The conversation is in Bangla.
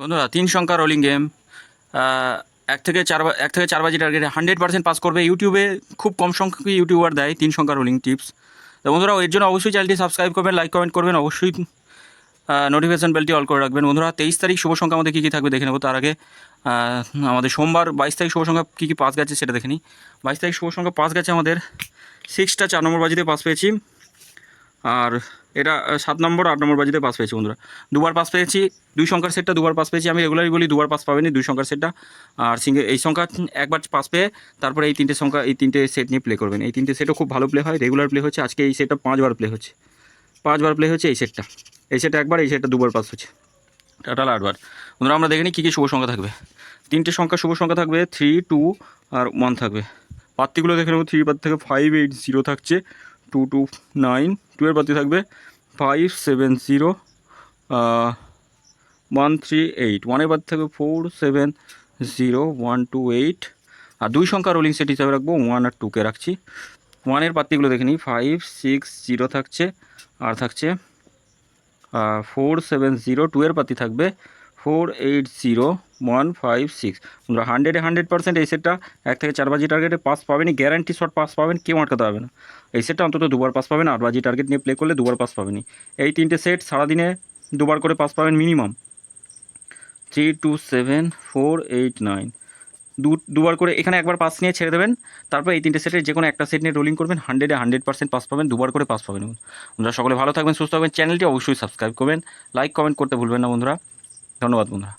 বন্ধুরা 3 সংখ্যা রোলিং গেম 1 থেকে 4 বাজি টার্গেটে 100% পাস করবে। ইউটিউবে খুব কম সংখ্যক ইউটিউবার দেয় 3 সংখ্যা রোলিং টিপস। তো বন্ধুরা এর জন্য অবশ্যই চ্যানেলটি সাবস্ক্রাইব করবেন, লাইক কমেন্ট করবেন, অবশ্যই নোটিফিকেশান বেলটি অল করে রাখবেন। বন্ধুরা 23 তারিখ শুভ সংখ্যা আমাদের কী কী থাকবে দেখে নেব। তার আগে আমাদের সোমবার 22 তারিখ শুভ সংখ্যা কী কী পাস গেছে সেটা দেখে নিই। 22 তারিখ শুভ সংখ্যা পাস গেছে আমাদের 6টা 4 নম্বর বাজিতে পাস পেয়েছি, আর এটা 7 নম্বর 8 নম্বর বাজিতে পাস পেয়েছি। বন্ধুরা দুবার পাস পেয়েছি, 2 সংখ্যার সেটটা দুবার পাস পেয়েছি। আমি রেগুলারই বলি দুবার পাস পাবেনি 2 সংখ্যার সেটটা, আর এই সংখ্যা একবার পাস পেয়ে তারপরে এই 3টে সংখ্যা এই 3টে সেট নিয়ে প্লে করবেন। এই 3টে সেটও খুব ভালো প্লে হয়, রেগুলার প্লে হচ্ছে। আজকে এই সেটটা 5বার প্লে হচ্ছে, 5বার প্লে হচ্ছে এই সেটটা। এই সেটটা একবার, এই সেটটা দুবার পাস হচ্ছে, টোটাল 8বার। বন্ধুরা আমরা দেখে নিই কী কী শুভ সংখ্যা থাকবে। 3টে সংখ্যা শুভ সংখ্যা থাকবে, 3, 2 আর 1 থাকবে। পাত্তিগুলো দেখে নেব। 3 পাত্তি থেকে 5, 8, 0 থাকছে, 2, 2, 9। 2 এর পাত্তি থাকবে 5, 7, 0, 1, 3, 8। 1 এর পাত্তি থাকবে 4, 7, 0, 1, 2, 8। আর 2 সংখ্যা রোলিং সেট হিসাবে রাখবো 1 আর 2কে রাখছি। 1 এর পাত্তিগুলো দেখে নিই, 5, 6, 0 থাকছে, আর থাকছে 4, 7, 0। 2 এর পাত্তি থাকবে 4, 8, 0, 1, 5, 6। 100-এ 100% এই সেটটা 1 থেকে 4 বাজি টার্গেটে পাস পাবেনই, গ্যারান্টি শট পাস পাবেন, কেউ আটকাতে হবে না। এই সেটটা অন্তত দুবার পাস পাবেন, 8 বাজি টার্গেট নিয়ে প্লে করলে দুবার পাস পাবেনই। এই 3টে সেট সারাদিনে দুবার করে পাস পাবেন মিনিমাম। 3, 2, 7, 4, 8, 9। দুবার করে এখানে একবার পাস নিয়ে ছেড়ে দেবেন, তারপর এই 3টে সেটের যে কোনো একটা সেট নিয়ে রোলিং করবেন, 100-এ 100% পাস পাবেন, দুবার করে পাস পাবেন। বন্ধুরা সকলে ভালো থাকবেন, সুস্থ থাকবেন, চ্যানেলটি অবশ্যই সাবস্ক্রাইব করবেন, লাইক কমেন্ট করতে ভুলবেন না বন্ধুরা। ধন্যবাদ বন্ধুরা।